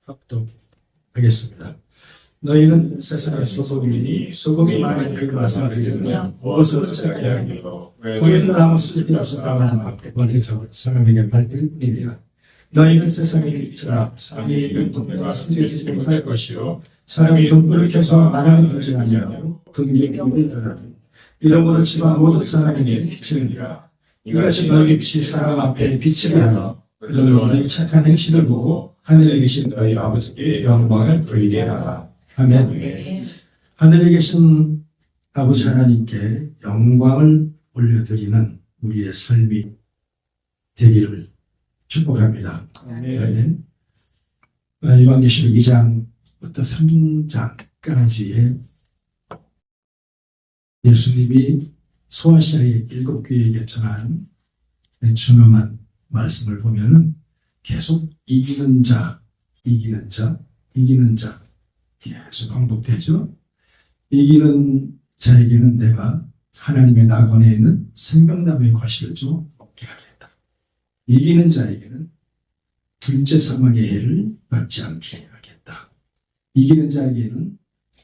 합독하겠습니다. 너희는 세상의 소금이니 소금이 만일 그 맛을 들으면 무엇으로 짜게 하기로 고인을 아무 쓸데없어 당하는 앞에 보내서 사람에게 발릴 뿐이니라. 너희는 세상의 빛이라. 사람이 이른 동네가 숨겨지지 못할 것이요 사람이 등불을 켜서 나라는 것이 아니하고 등기에 빛을 더하니 이러므로 지방 모든 사람에게 비치느니라. 이것이 너희 빛이 사람 앞에 빛이라 하여 그들로 너희 착한 행실을 보고 하늘에 계신 너희 아버지께 영광을 돌리게 하라. 아멘. 하늘에 계신 아버지 하나님께 영광을 올려드리는 우리의 삶이 되기를 축복합니다. 아멘. 요한계시록 2장부터 3장까지의 예수님이 소아시아의 7교회에게 전한 준엄한 말씀을 보면은 계속 이기는 자 계속 반복되죠. 이기는 자에게는 내가 하나님의 낙원에 있는 생명나무의 과실을 주어 먹게 하겠다. 이기는 자에게는 둘째 사망의 해를 받지 않게 하겠다. 이기는 자에게는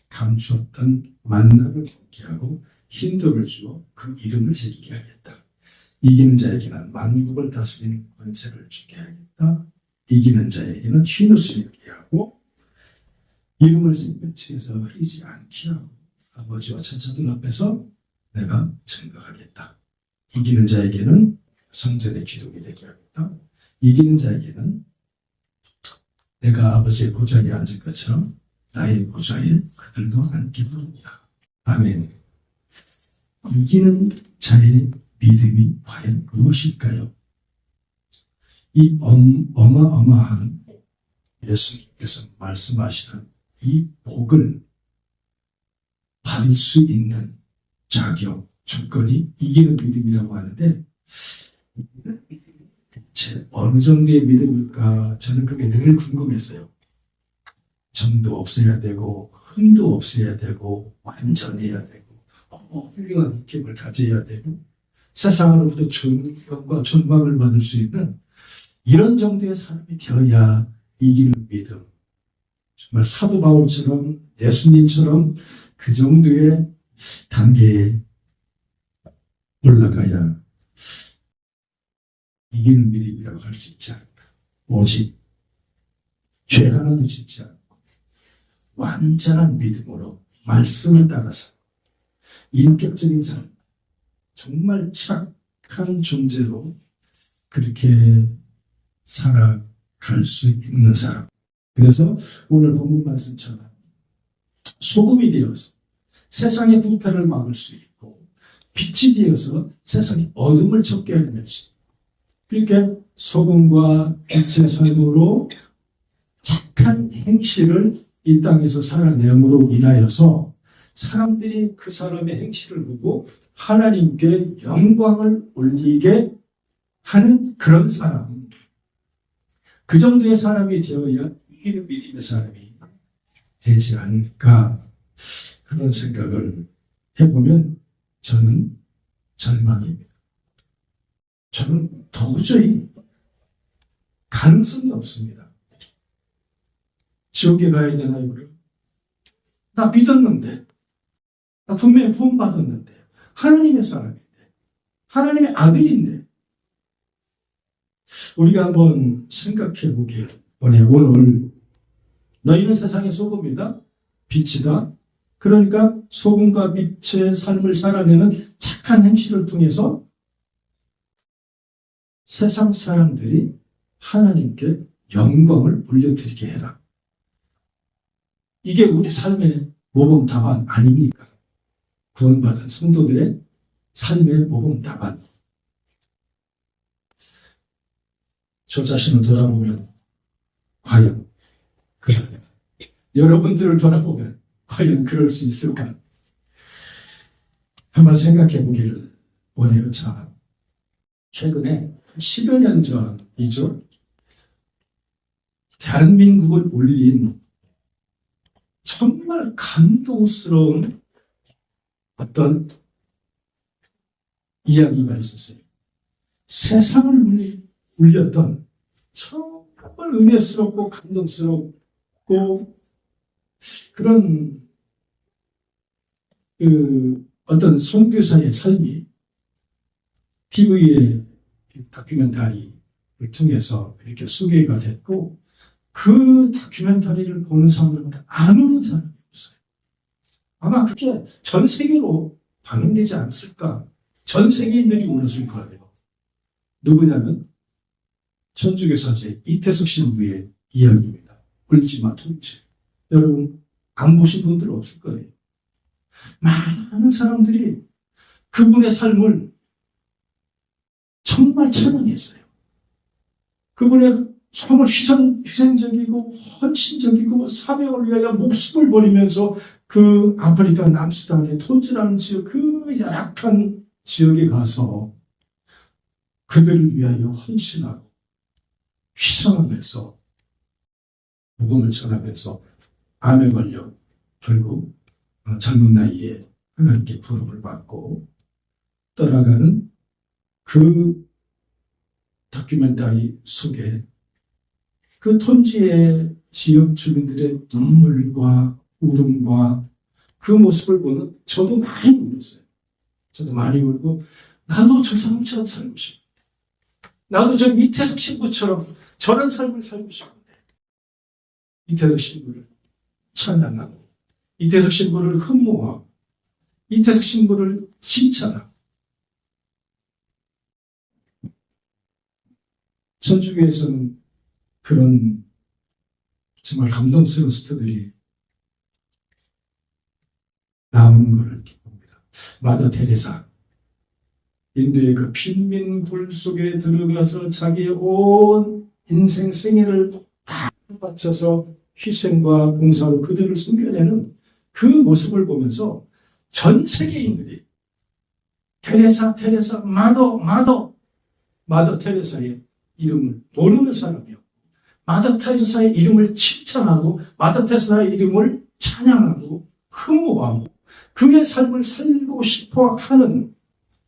감추었던 만나를 먹게 하고 흰돌을 주어 그 이름을 새기게 하겠다. 이기는 자에게는 만국을 다스리는 권세를 주게 하겠다. 이기는 자에게는 흰옷을 입게 하고 이름을 새기는 층에서 흐리지 않게 하고 아버지와 천사들 앞에서 내가 증거하겠다. 이기는 자에게는 성전의 기둥이 되게 하겠다. 이기는 자에게는 내가 아버지의 보좌에 앉을 것처럼 나의 보좌에 그들도 앉게 하겠다. 아멘. 이기는 자의 믿음이 과연 무엇일까요? 이 어마어마한 예수님께서 말씀하시는 이 복을 받을 수 있는 자격, 조건이 이기는 믿음이라고 하는데 대체 어느 정도의 믿음일까? 저는 그게 늘 궁금했어요. 정도 없어야 되고 흥도 없어야 되고 완전해야 되고 훌륭한 느낌을 가져야 되고 세상으로부터 존경과 존망을 받을 수 있는 이런 정도의 사람이 되어야 이기는 믿음. 정말 사도 바울처럼 예수님처럼 그 정도의 단계에 올라가야 이기는 믿음이라고 할 수 있지 않을까. 오직 죄 하나도 짓지 않고 완전한 믿음으로 말씀을 따라서 인격적인 삶, 정말 착한 존재로 그렇게 살아갈 수 있는 사람. 그래서 오늘 본문 말씀처럼 소금이 되어서 세상의 부패를 막을 수 있고 빛이 되어서 세상의 어둠을 쫓겨야 될 수 있고 그렇게 소금과 빛의 삶으로 착한 행실을 이 땅에서 살아내므로 인하여서 사람들이 그 사람의 행실을 보고 하나님께 영광을 올리게 하는 그런 사람. 그 정도의 사람이 되어야 이기는 믿음의 사람이 되지 않을까 그런 생각을 해보면 저는 절망입니다. 저는 도저히 가능성이 없습니다. 지옥에 가야 되나요? 그래요? 나 믿었는데 나 분명히 구원받았는데 하나님의 사람인데 하나님의 아들인데 우리가 한번 생각해 보길 원해요. 오늘 너희는 세상의 소금이다 빛이다. 그러니까 소금과 빛의 삶을 살아내는 착한 행실을 통해서 세상 사람들이 하나님께 영광을 올려드리게 해라. 이게 우리 삶의 모범 답안 아닙니까? 구원받은 성도들의 삶의 모범 답안. 저 자신을 돌아보면 과연 여러분들을 돌아보면 과연 그럴 수 있을까? 한번 생각해 보기를 원해요. 자, 최근에 10여 년 전이죠. 대한민국을 울린 정말 감동스러운 어떤 이야기가 있었어요. 세상을 울렸던 정말 은혜스럽고 감동스러운 꼭 그런 어떤 선교사의 삶이 TV의 다큐멘터리를 통해서 이렇게 소개가 됐고, 그 다큐멘터리를 보는 사람들보다 안 우는 사람이 없어요. 아마 그게 전 세계로 방영되지 않았을까? 전 세계인들이 울었을 거예요. 누구냐면 천주교사제 이태석 신부의 이야기입니다. 울지마 둘째. 여러분 안 보신 분들 없을 거예요. 많은 사람들이 그분의 삶을 정말 찬양했어요. 그분의 정말 희생적이고 헌신적이고 사명을 위하여 목숨을 버리면서 그 아프리카 남수단의 톤즈라는 지역, 그 열악한 지역에 가서 그들을 위하여 헌신하고 희생하면서 복음을 전하면서 암에 걸려 결국 젊은 나이에 하나님께 부름을 받고 떠나가는 그 다큐멘터리 속에 그 톤지의 지역 주민들의 눈물과 울음과 그 모습을 보는 저도 많이 울었어요. 저도 많이 울고 나도 저 사람처럼 살고 싶어. 나도 저 이태석 신부처럼 저런 삶을 살고 싶은데 이태석 신부를 찬양하고 이태석 신부를 흠모하고 이태석 신부를 칭찬하고 천주교에서는 그런 정말 감동스러운 스토리들이 나오는 것을 이렇게 봅니다. 마더 테레사, 인도의 그 빈민굴 속에 들어가서 자기의 온 인생 생애를 다 바쳐서 희생과 봉사로 그들을 숨겨내는 그 모습을 보면서 전 세계인들이 테레사, 마더 테레사의 이름을 모르는 사람이요. 마더 테레사의 이름을 칭찬하고 마더 테레사의 이름을 찬양하고 흠모하고 그의 삶을 살고 싶어 하는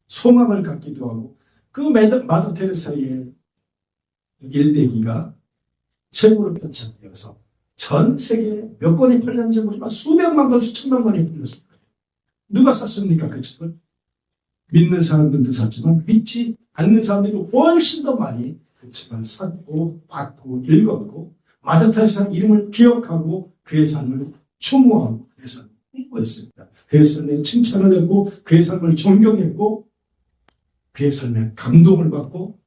소망을 갖기도 하고 그 마더 테레사의 일대기가 책으로 편찬되어서 전 세계에 몇 권이 팔렸는지 모르지만 수백만 권, 수천만 권이 팔렸을 거예요. 누가 샀습니까? 그 책을? 믿는 사람들도 샀지만 믿지 않는 사람들이 훨씬 더 많이 그 책을 샀고 봤고 읽었고 마더 테레사 이름을 기억하고 그의 삶을 추모하고 그의 삶을 홍보했습니다. 그의 삶에 칭찬을 했고 그의 삶을 존경했고 그의 삶에 감동을 받고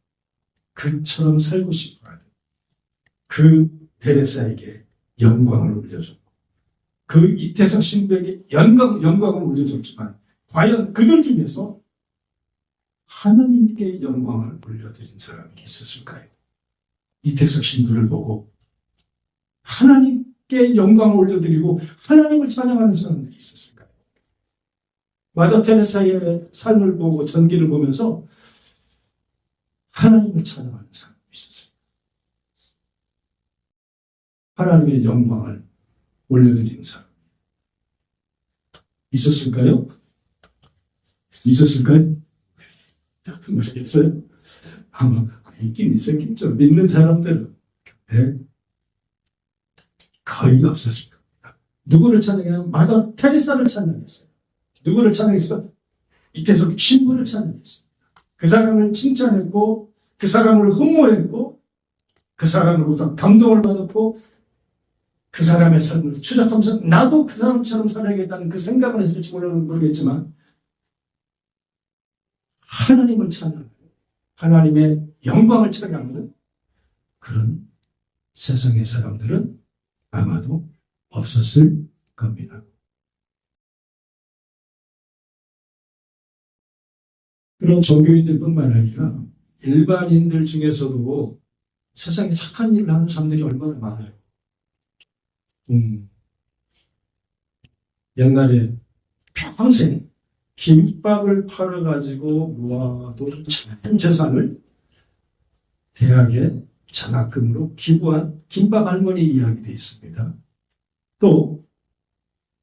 그처럼 살고 싶어하는 그 테레사에게 영광을 올려줬고 그 이태석 신부에게 영광을 올려줬지만 과연 그들 중에서 하나님께 영광을 올려드린 사람이 있었을까요? 이태석 신부를 보고 하나님께 영광을 올려드리고 하나님을 찬양하는 사람들이 있었을까요? 마더 테레사의 삶을 보고 전기를 보면서 하나님을 찬양하는 사람이 있었어요. 하나님의 영광을 올려드리는 사람 있었을까요? 있었을까요? 모르겠어요. 아마 있긴 있었겠죠. 믿는 사람들은 거의 없었을 겁니다. 누구를 찬양했냐면 마더 테레사를 찬양했어요. 누구를 찬양했어요? 이태석 신부를 찬양했어요. 그 사람을 칭찬했고 그 사람을 흠모했고 그 사람으로부터 감동을 받았고 그 사람의 삶을 추적하면서 나도 그 사람처럼 살아야겠다는 그 생각을 했을지 모르겠지만 하나님을 찬양하는 하나님의 영광을 찬양하는 그런 세상의 사람들은 아마도 없었을 겁니다. 그런 종교인들뿐만 아니라 일반인들 중에서도 세상에 착한 일을 하는 사람들이 얼마나 많아요. 옛날에 평생 김밥을 팔아가지고 모아둔 전 재산을 대학에 장학금으로 기부한 김밥 할머니 이야기도 있습니다. 또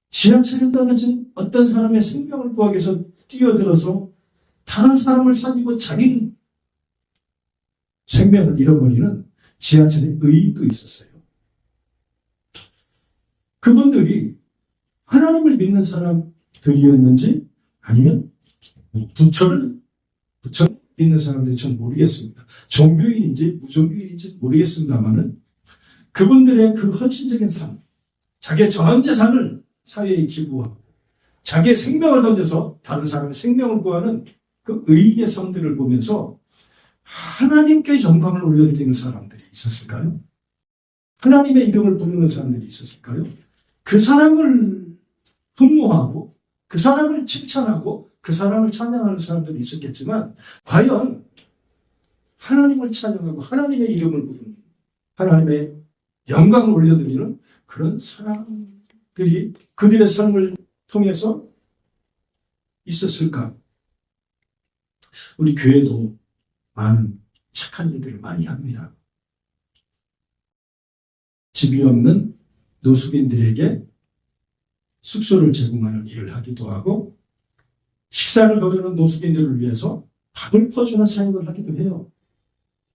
지하철에 떨어진 어떤 사람의 생명을 구하기 위해서 뛰어들어서 다른 사람을 살리고 자기 생명을 잃어버리는 지하철의 의인도 있었어요. 그분들이 하나님을 믿는 사람들이었는지 아니면 부처를 믿는 사람들이 전 모르겠습니다. 종교인인지 무종교인인지 모르겠습니다만은 그분들의 그 헌신적인 삶, 자기의 전 재산을 사회에 기부하고 자기의 생명을 던져서 다른 사람의 생명을 구하는 그 의인의 성들을 보면서 하나님께 영광을 올려드리는 사람들이 있었을까요? 하나님의 이름을 부르는 사람들이 있었을까요? 그 사람을 흠모하고 그 사람을 칭찬하고 그 사람을 찬양하는 사람들이 있었겠지만 과연 하나님을 찬양하고 하나님의 이름을 부르는 하나님의 영광을 올려드리는 그런 사람들이 그들의 삶을 통해서 있었을까? 우리 교회도 많은 착한 일들을 많이 합니다. 집이 없는 노숙인들에게 숙소를 제공하는 일을 하기도 하고 식사를 거르는 노숙인들을 위해서 밥을 퍼주는 사역을 하기도 해요.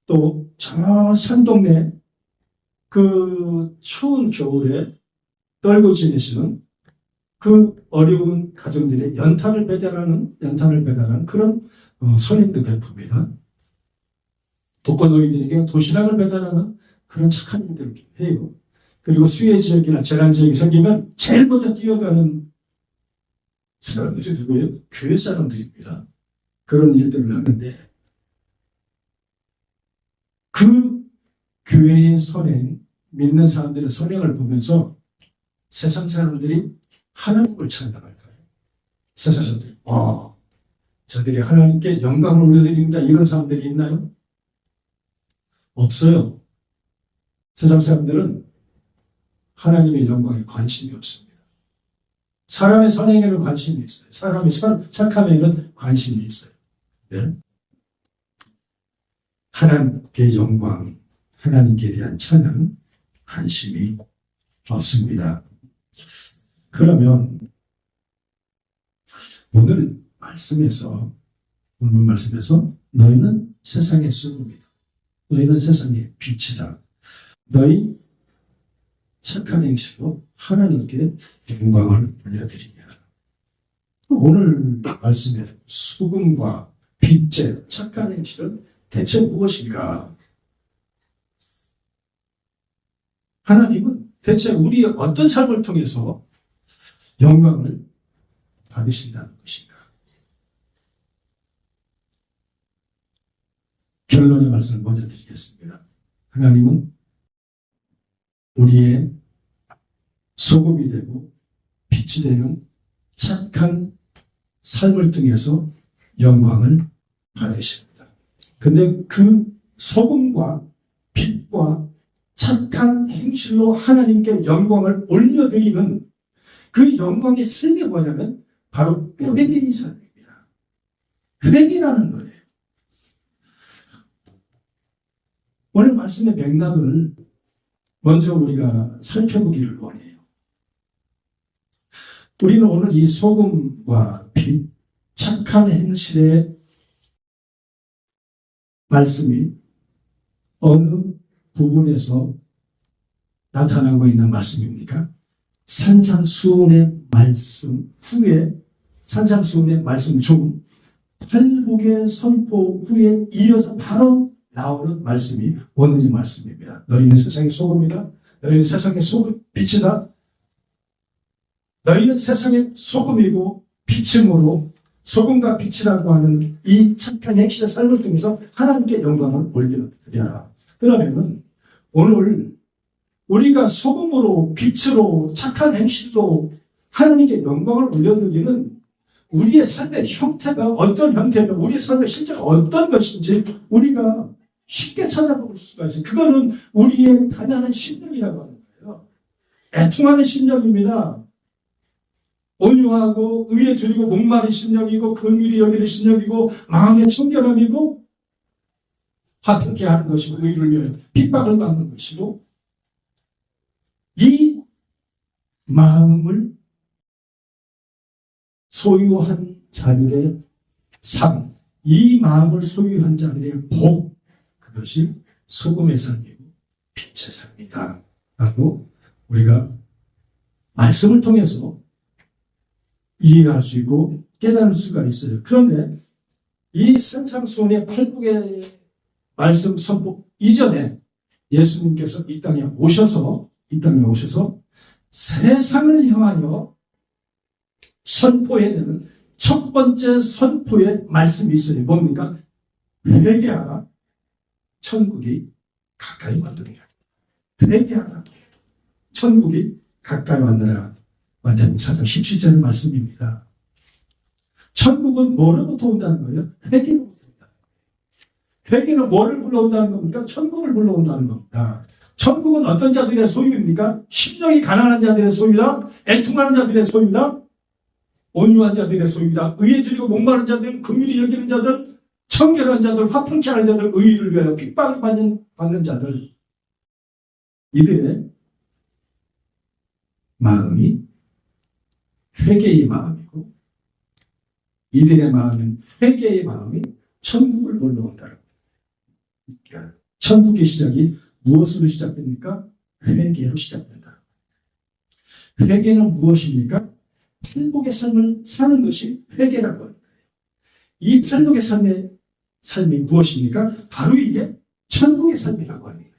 또 저 산동네 그 추운 겨울에 떨고 지내시는 그 어려운 가정들의 연탄을 배달하는 그런 선행도 베풉니다. 독거노인들에게 도시락을 배달하는 그런 착한 일들을 해요. 그리고 수해 지역이나 재난 지역이 생기면 제일 먼저 뛰어가는 사람들이 누구예요? 교회 사람들입니다. 그런 일들을 하는데 그 교회의 선행, 믿는 사람들의 선행을 보면서 세상 사람들이 하나님을 찬양할까요? 세상 사람들이 저들이 하나님께 영광을 올려드립니다. 이런 사람들이 있나요? 없어요. 세상 사람들은 하나님의 영광에 관심이 없습니다. 사람의 선행에는 관심이 있어요. 사람의 착함에는 관심이 있어요. 네? 하나님께 영광, 하나님께 대한 찬양은 관심이 없습니다. 그러면 오늘 말씀에서 너희는 세상의 소금이다. 너희는 세상의 빛이다. 너희 착한 행실로 하나님께 영광을 올려드리냐. 오늘 말씀에 소금과 빛의 착한 행실은 대체 무엇인가? 하나님은 대체 우리의 어떤 삶을 통해서 영광을 받으신다는 것인가? 결론의 말씀을 먼저 드리겠습니다. 하나님은 우리의 소금이 되고 빛이 되는 착한 삶을 통해서 영광을 받으십니다. 근데 그 소금과 빛과 착한 행실로 하나님께 영광을 올려드리는 그 영광의 삶이 뭐냐면 바로 회개의 삶입니다. 회개라는 거예요. 오늘 말씀의 맥락을 먼저 우리가 살펴보기를 원해요. 우리는 오늘 이 소금과 빛, 착한 행실의 말씀이 어느 부분에서 나타나고 있는 말씀입니까? 산상수훈의 말씀 후에, 산상수훈의 말씀 중 팔복의 선포 후에 이어서 바로 나오는 말씀이 오늘의 말씀입니다. 너희는 세상의 소금이다. 너희는 세상의 빛이다. 너희는 세상의 소금이고 빛이므로 소금과 빛이라고 하는 이 착한 행실의 삶을 통해서 하나님께 영광을 올려드려라. 그러면은 오늘 우리가 소금으로 빛으로 착한 행실로 하나님께 영광을 올려드리는 우리의 삶의 형태가 어떤 형태며 우리의 삶의 실제가 어떤 것인지 우리가 쉽게 찾아볼 수가 있어요. 그거는 우리의 가난한 심령이라고 하는 거예요. 애통하는 심령입니다. 온유하고 의에 줄이고 목마른 심령이고 긍휼히 여기는 심령이고 마음의 청결함이고 화평케 하는 것이고 의를 위하여 핍박을 받는 것이고 이 마음을 소유한 자들의 삶, 이 마음을 소유한 자들의 복, 그것이 소금의 삶이고 빛의 삶이다 라고 우리가 말씀을 통해서 이해할 수 있고 깨달을 수가 있어요. 그런데 이 산상수훈의 팔복의 말씀 선포 이전에 예수님께서 이 땅에 오셔서 세상을 향하여 선포해야 되는 첫 번째 선포의 말씀이 있어요. 뭡니까? 회개하라. 천국이 가까이 왔느니라. 회개하라. 천국이 가까이 왔느니라. 마태복음 4장 17절 말씀입니다. 천국은 뭐로부터 온다는 거예요? 회개로부터 온다. 회개는 뭐를 불러온다는 겁니까? 천국을 불러온다는 겁니다. 천국은 어떤 자들의 소유입니까? 심령이 가난한 자들의 소유다. 애통하는 자들의 소유다. 온유한 자들의 소유다. 의에 줄이고 목마른 자들, 긍휼히 여기는 자들, 청결한 자들, 화평케 하는 자들, 의의를 위하여 핍박을 받는 자들. 이들의 마음이 회개의 마음이고 이들의 마음은 회개의 마음이 천국을 불러온다는 거예요. 천국의 시작이 무엇으로 시작됩니까? 회개로 시작된다. 회개는 무엇입니까? 팔복의 삶을 사는 것이 회개라고 하는 거예요. 이 팔복의 삶이 무엇입니까? 바로 이게 천국의 삶이라고 하는 거예요.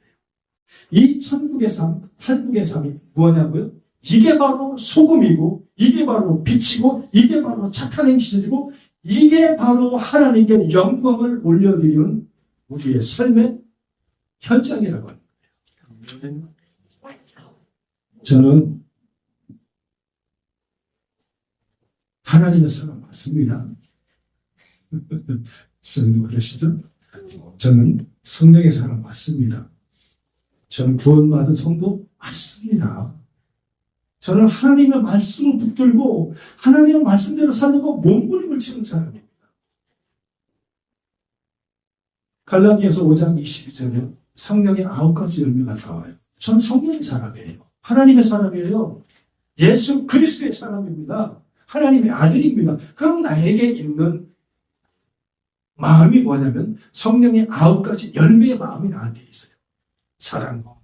이 천국의 삶, 팔복의 삶이 뭐냐고요? 이게 바로 소금이고, 이게 바로 빛이고, 이게 바로 착한 행실이고, 이게 바로 하나님께 영광을 올려드리는 우리의 삶의 현장이라고 하는 거예요. 저는 하나님의 사람 맞습니다. 집사님도 그러시죠? 저는 성령의 사람 맞습니다. 저는 구원받은 성도 맞습니다. 저는 하나님의 말씀을 붙들고 하나님의 말씀대로 살려고 몸부림을 치는 사람입니다. 갈라디아서 5장 22절에 성령의 9가지 열매가 나와요. 저는 성령의 사람이에요. 하나님의 사람이에요. 예수 그리스도의 사람입니다. 하나님의 아들입니다. 그럼 나에게 있는 마음이 뭐냐면 성령의 9가지 열매의 마음이 나한테 있어요. 사랑과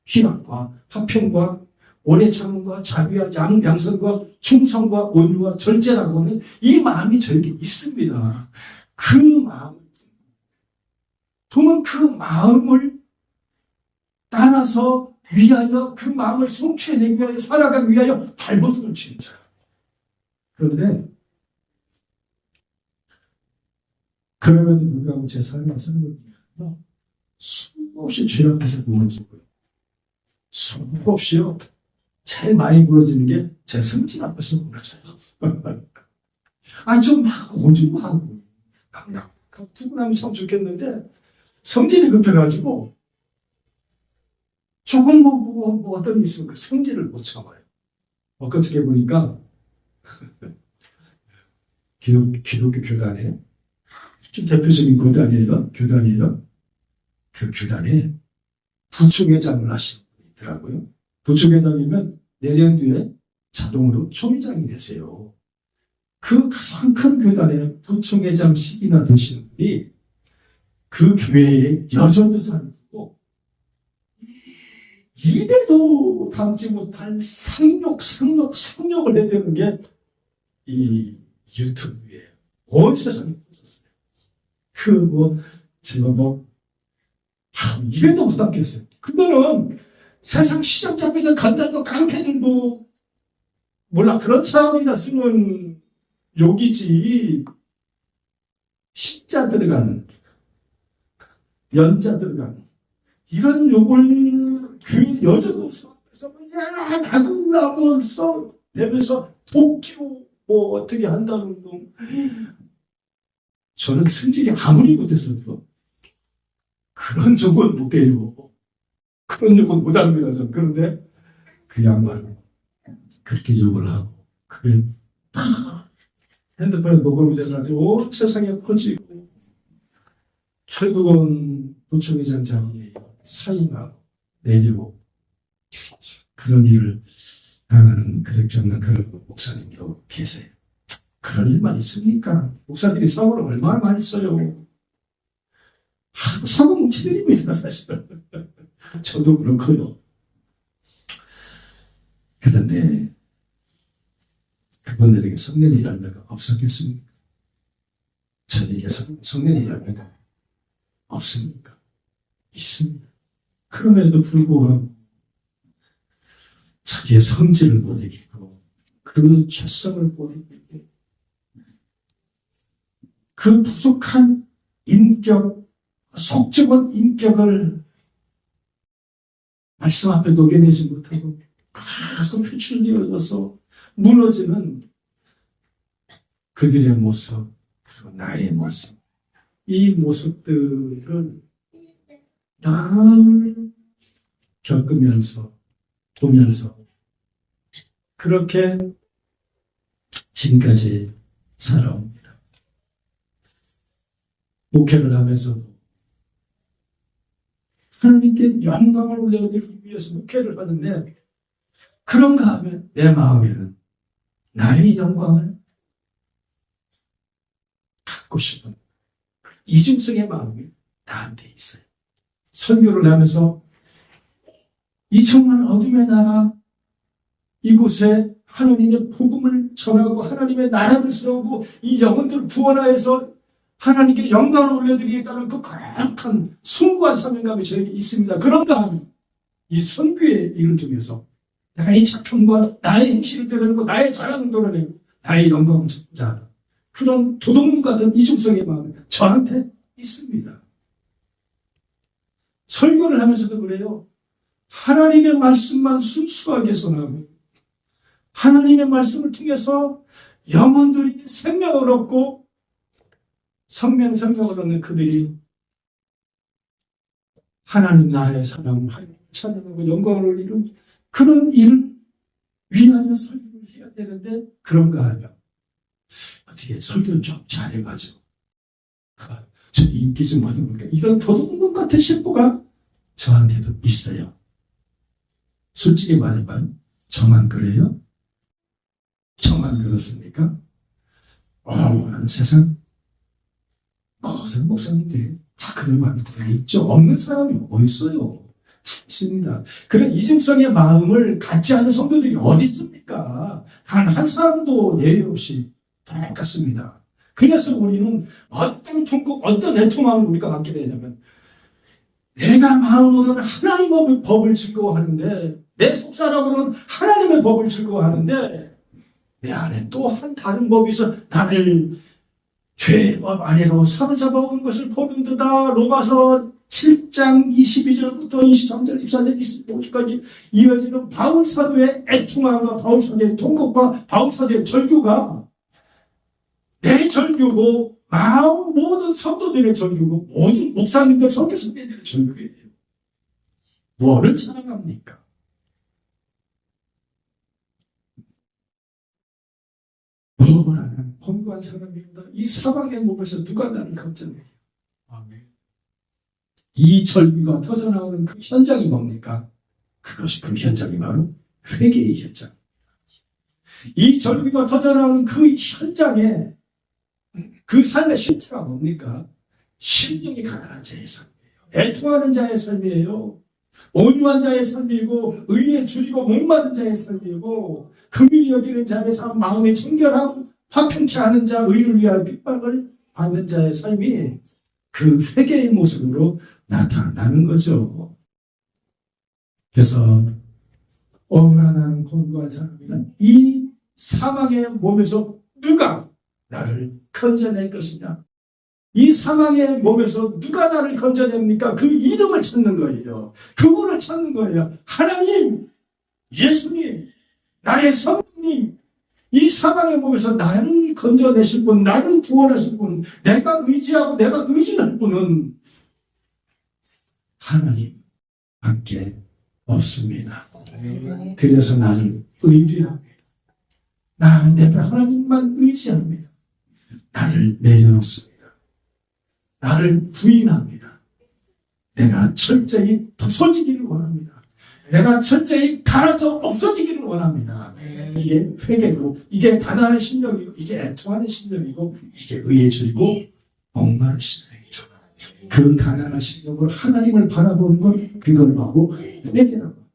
희락과 화평과 오래 참음과 자비와 양선과 충성과 온유와 절제라고 하는 이 마음이 저에게 있습니다. 그 마음을 그 마음을 따라서 위하여 그 마음을 성취해내기 위하여 살아가기 위하여 발버둥을 치는 자예요. 그런데 그럼에도 불구하고 제 삶을 사는 건 수없이 죄 앞에서 무너지고요. 수없이요. 제일 많이 무너지는 게 제 성질 앞에서 무너져요. 좀 하고 좀 하고 두고 참 좋겠는데 성질이 급해가지고 조금 뭐 어떤 일이 있으면 그 성질을 못 참아요. 엊그저께 보니까 기독교 교단에 좀 대표적인 교단이에요. 그 교단에 부총회장을 하신 분이 있더라고요. 부총회장이면 내년 뒤에 자동으로 총회장이 되세요. 그 가장 큰 교단의 부총회장식이나 되시는 분이 그 교회에 여전도사를 두고 입에도 담지 못할 상욕을 해대는 게 이 유튜브에 온 세상에 퍼졌어요. 제가 입에도 못 담겠어요. 그거는 세상 시장 잡히는 간단도 깡패들도 몰라 그런 사람이나 쓰는 욕이지. 신자 들어가는 연자 들어가는 이런 욕을 교회 여자도 써서 나군다고 써대면서 도끼로 어떻게 한다는 둥. 저는 성질이 아무리 못했어도 그런 욕은 못해요. 그런 욕은 못합니다. 저는. 그런데 그 양반 그렇게 욕을 하고 그게 다 핸드폰에 녹음이 돼가지고 온 세상에 퍼지고 결국은 부총회장 자리에 사임하고 내리고 그런 일을 당하는 그렇게 없는 그런 목사님도 계세요. 그런 일만 있습니까? 목사들이 사고를 얼마나 많이 써요. 사고 뭉치들입니다, 사실은. 저도 그렇고요. 그런데 그분들에게 성령의 열매가 없었겠습니까? 저에게 성령의 열매가 없습니까? 있습니다. 그럼에도 불구하고 자기의 성질을 못 이기고 그 죄성을 못 이기고 그 부족한 인격, 속적은 인격을 말씀 앞에 녹여내지 못하고 계속 표출되어져서 무너지는 그들의 모습, 그리고 나의 모습, 이 모습들을 늘 겪으면서 보면서 그렇게 지금까지 살아옵니다. 목회를 하면서도 하나님께 영광을 올려드리기 위해서 목회를 하는데 그런가 하면 내 마음에는 나의 영광을 갖고 싶은 이중성의 마음이 나한테 있어요. 설교를 하면서 이 정말 어둠의 나라 이곳에 하나님의 복음을 전하고 하나님의 나라를 세우고 이 영혼들을 구원하여서 하나님께 영광을 올려드리겠다는 그 거룩한 숭고한 사명감이 저에게 있습니다. 그런가 하면 이 선교의 일을 통해서 나의 작품과 나의 행실을 드러내고 나의 자랑을 드러내고 나의 영광을 찾고자 하는 그런 도둑놈 같은 이중성의 마음이 저한테 있습니다. 설교를 하면서도 그래요. 하나님의 말씀만 순수하게 전하고 하나님의 말씀을 통해서 영혼들이 생명을 얻고 생명을 얻는 그들이 하나님 나라의 사랑을 찬양하고 영광을 올리는 그런 일을 위하여 설교를 해야 되는데 그런가 하면 어떻게 설교를 좀 잘해가지고 저 인기 좀 얻은 건가 이런 도둑놈 같은 심보가 저한테도 있어요. 솔직히 말하면 저만 그래요? 저만 그렇습니까? 세상 모든 목사님들이 다 그런 마음이 있죠. 없는 사람이 어디 있어요? 있습니다. 그런 이중성의 마음을 갖지 않은 성도들이 어디 있습니까? 단 한 사람도 예외 없이 똑같습니다. 그래서 우리는 어떤 통곡, 어떤 애통함을 우리가 갖게 되냐면 내가 마음으로는 하나님의 법을 즐거워하는데 내 속사람으로는 하나님의 법을 즐거워하는데 내 안에 또 한 다른 법이 있어 나를 죄법 아래로 사로잡아오는 것을 보는도다. 로마서 7장 22절부터 23절, 24절, 25절까지 이어지는 바울사도의 애통함과 바울사도의 통곡과 바울사도의 절규가 내 절규고 모든 성도들의 절규고 모든 목사님들, 선교 선배들의 절규예요. 무엇을 자랑합니까? 나는 건강한 사람입니다. 이 사방의 몸에서 누가 나를 건져내요? 이 절규가 터져나오는 그 현장이 뭡니까? 그것이 그 현장이 바로 회개의 현장. 이 절규가 터져나오는 그 현장에 그 삶의 실체가 뭡니까? 심령이 가난한 자의 삶이에요. 애통하는 자의 삶이에요. 온유한 자의 삶이고 의에 줄이고 목마른 자의 삶이고 긍휼히 여기는 자의 삶, 마음의 청결함, 화평케 하는 자, 의를 위하여 핍박을 받는 자의 삶이 그 회개의 모습으로 나타나는 거죠. 그래서 나는 건강한 사람이란 이 사망의 몸에서 누가 나를 건져낼 것이냐? 이 사망의 몸에서 누가 나를 건져냅니까? 그 이름을 찾는 거예요. 그분을 찾는 거예요. 하나님, 예수님, 나의 성님, 이 사망의 몸에서 나를 건져내실 분, 나를 구원하실 분, 내가 의지하고 내가 의지할 분은 하나님밖에 없습니다. 그래서 나를 의지합니다. 내가 하나님만 의지합니다. 나를 내려놓습니다. 나를 부인합니다. 내가 철저히 부서지기를 원합니다. 내가 철저히 갈아져 없어지기를 원합니다. 이게 회개고, 이게 가난한 심령이고, 이게 애통하는 심령이고, 이게 의에 줄이고 목마른 심령이죠. 그 가난한 심령으로 하나님을 바라보는 것, 그걸 바로 회개라고 합니다.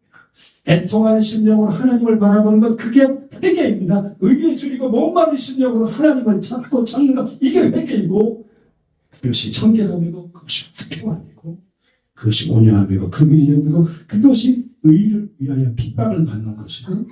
애통하는 심령으로 하나님을 바라보는 것, 그게 회개입니다. 의에 줄이고 목마른 심령으로 하나님을 찾는 것, 이게 회개이고, 그것이 청결함이고, 그것이 화평함이고, 그것이 온유함이고, 긍휼함이고, 그것이 의를 위하여 핍박을 받는 것이고,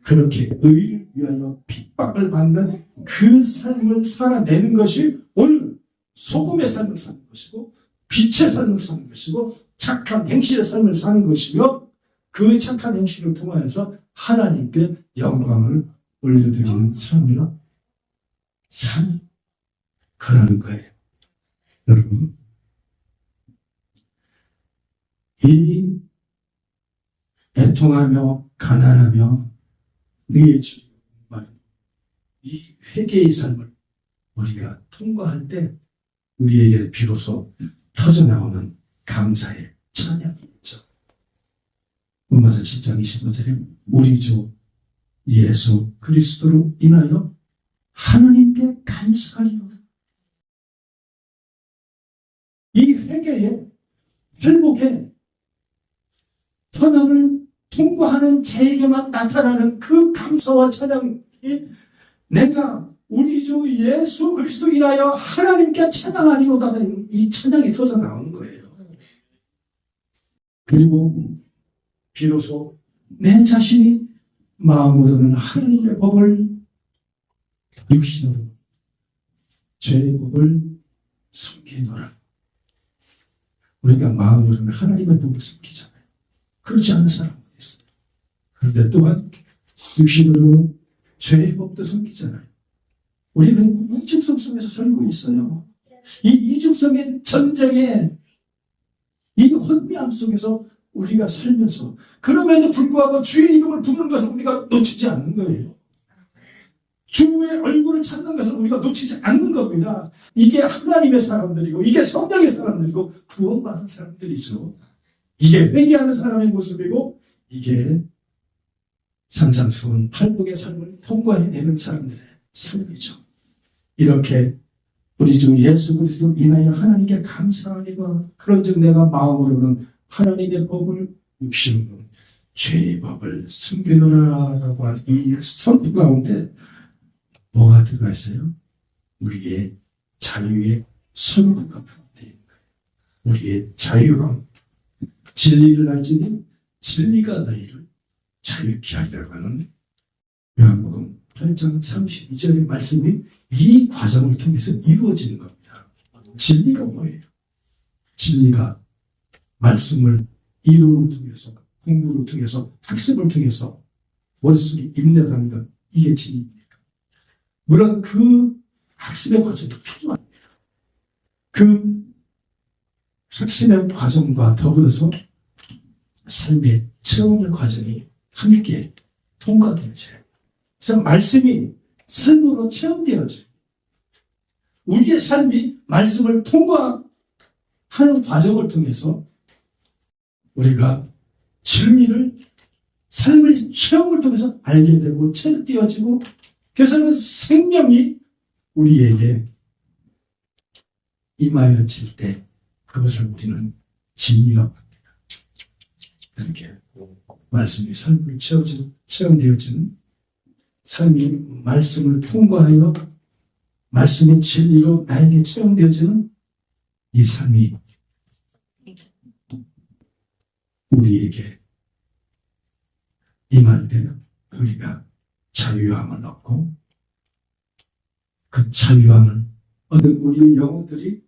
그렇게 의를 위하여 핍박을 받는 그 삶을 살아내는 것이 오늘 소금의 삶을 사는 것이고, 빛의 삶을 사는 것이고, 착한 행실의 삶을 사는 것이며, 그 착한 행실을 통하여서 하나님께 영광을 올려드리는 삶이라 삶, 그러는 거예요. 여러분, 이 애통하며 가난하며 의에 주는 이 회개의 삶을 우리가 통과할 때 우리에게 비로소 터져나오는 감사의 찬양이 있죠. 로마서 7장 25절에 우리 주 예수 그리스도로 인하여 하나님께 감사하리로다. 이 회개에, 회복에 터널을 통과하는 자에게만 나타나는 그 감사와 찬양이 내가 우리 주 예수 그리스도 인하여 하나님께 찬양하리로다는 이 찬양이 터져 나오는 거예요. 그리고 비로소 내 자신이 마음으로는 하나님의 법을, 육신으로는 죄의 법을 섬기노라. 우리가 마음으로는 하나님의 법을 섬기잖아요. 그렇지 않은 사람은 있어요. 그런데 또한 육신으로는 죄의 법도 섬기잖아요. 우리는 이중성 속에서 살고 있어요. 이 이중성의 전쟁에, 이 혼미함 속에서 우리가 살면서, 그럼에도 불구하고 주의 이름을 부르는 것을 우리가 놓치지 않는 거예요. 주의 얼굴을 찾는 것을 우리가 놓치지 않는 겁니다. 이게 하나님의 사람들이고, 이게 성령의 사람들이고, 구원받은 사람들이죠. 이게 회개하는 사람의 모습이고, 이게 산상수훈 팔복의 삶을 통과해내는 사람들의 삶이죠. 이렇게 우리 주 예수 그리스도 인하여 하나님께 감사하리라. 그런즉 내가 마음으로는 하나님의 법을, 육신으로는 죄의 법을 섬기노라라고 한 이 선포 가운데 뭐가 들어가 있어요? 우리의 자유의 선포가 포함되어 있는 거예요. 우리의 자유함, 진리를 알지니 진리가 너희를 자유케 하리라고 하는 요한복음 8장 32절의 말씀이 이 과정을 통해서 이루어지는 겁니다. 진리가 뭐예요? 진리가 말씀을 이론을 통해서, 공부를 통해서, 학습을 통해서 머릿속에 입력하는 것, 이게 진리입니까? 물론 그 학습의 과정도 필요합니다. 그 학습의 과정과 더불어서 삶의 체험의 과정이 함께 통과되어져요. 그래서 말씀이 삶으로 체험되어져요. 우리의 삶이 말씀을 통과하는 과정을 통해서 우리가 진리를 삶의 체험을 통해서 알게 되고 체득되어지고, 그래서 그 생명이 우리에게 임하여질 때 그것을 우리는 진리라고 합니다. 이렇게 말씀이 삶을 체험되어지는 삶이 말씀을 통과하여 말씀이 진리로 나에게 체험되어지는 이 삶이 우리에게 임할 때는 우리가 자유함을 얻고, 그 자유함을 얻은 우리의 영혼들이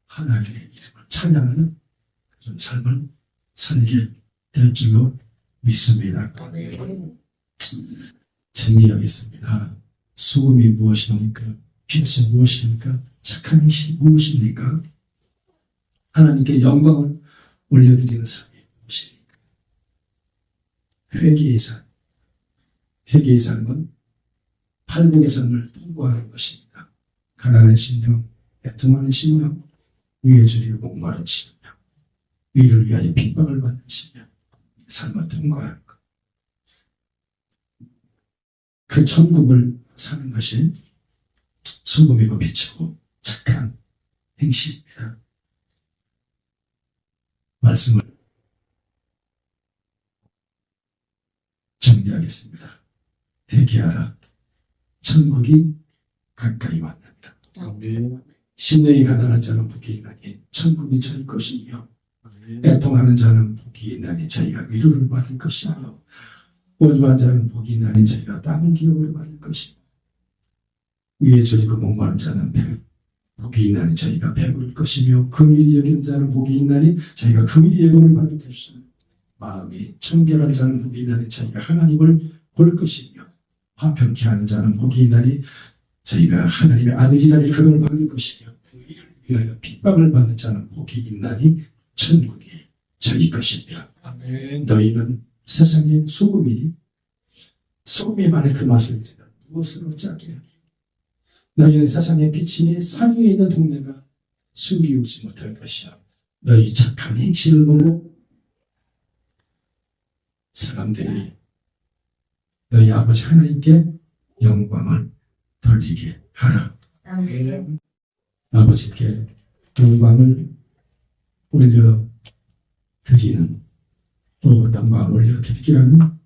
하나님의 이름을 찬양하는 그런 삶을 살게 될 줄로 믿습니다. 정리하겠습니다. 수금이 무엇입니까? 빛이 무엇입니까? 착한 행실이 무엇입니까? 하나님께 영광을 올려드리는 삶이 무엇입니까? 회개의 삶. 회개의 삶은 팔복의 삶을 통과하는 것입니다. 가난한 심령, 애통하는 심령, 의에 줄이고 목마른 심령, 의를 위하여 핍박을 받는 심령, 삶을 통과하는 것. 그 천국을 사는 것이 수금이고 빛이고 착한 행실입니다. 말씀을 기도하겠습니다. 회개하라. 천국이 가까이 왔느니라. 아멘. 심령이 가난한 자는 복이 있나니 천국이 저희 것이며 애통하는 자는 복이 있나니 저희가 위로를 받을 것이며 온유한 자는 복이 있나니 저희가 땅을 기업으로 받을 것이며 위에 졸이고 목마른 자는 복이 있나니 저희가 배부를 것이며 긍휼히 여기는 자는 복이 있나니 저희가 긍휼히 여김을 받을 것이며 마음이 청결한 자는 복이 있나니 저희가 하나님을 볼 것이며 화평케 하는 자는 복이 있나니 저희가 하나님의 아들이라 일컬음을 받을 것이며 의를 위하여 핍박을 받는 자는 복이 있나니 천국이 저희 것입니다. 아멘. 너희는 세상의 소금이니 소금이 만에 그 맛을 잃으면 무엇으로 짜게 하니 너희는 세상의 빛이니 산 위에 있는 동네가 숨기우지 못할 것이야. 너희 착한 행실을 보고 사람들이 너희 아버지 하나님께 영광을 돌리게 하라. 아멘. 아버지께 영광을 올려드리는 또 영광을 올려드리게 하는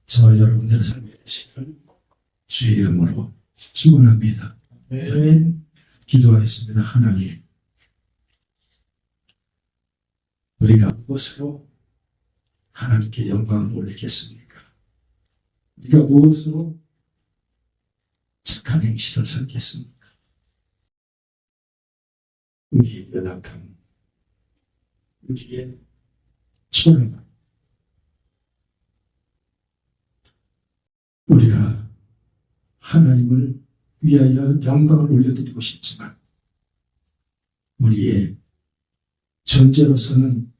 저와 여러분들의 삶의 되시기를 주의 이름으로 축원합니다. 아멘. 기도하겠습니다. 하나님, 우리가 무엇으로 하나님께 영광을 올리겠습니까? 우리가 무엇으로 착한 행실을 살겠습니까? 우리의 연약함, 우리의 초라함, 우리가 하나님을 위하여 영광을 올려드리고 싶지만 우리의 존재로서는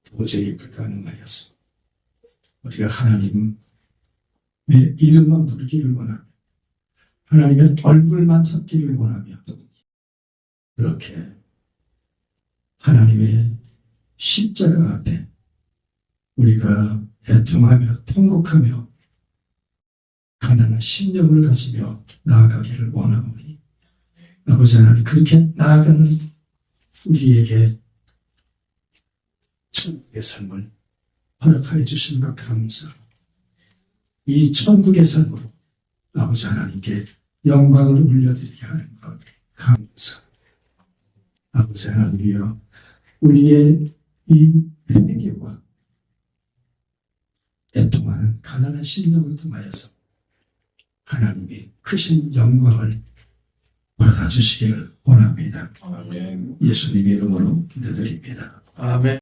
도저히 불가능하여서 우리가 하나님의 이름만 부르기를 원하며 하나님의 얼굴만 찾기를 원하며 그렇게 하나님의 십자가 앞에 우리가 애통하며 통곡하며 가난한 심령을 가지며 나아가기를 원하오니 아버지 하나님 그렇게 나아가는 우리에게 천국의 삶을 허락하여 주시는 것 감사하고 이 천국의 삶으로 아버지 하나님께 영광을 올려드리게 하는 것 감사합니다. 아버지 하나님이여 우리의 이 회개와 애통하는 가난한 심령을 통하여서 하나님이 크신 영광을 받아주시기를 원합니다. 아멘. 예수님의 이름으로 기도드립니다. 아멘.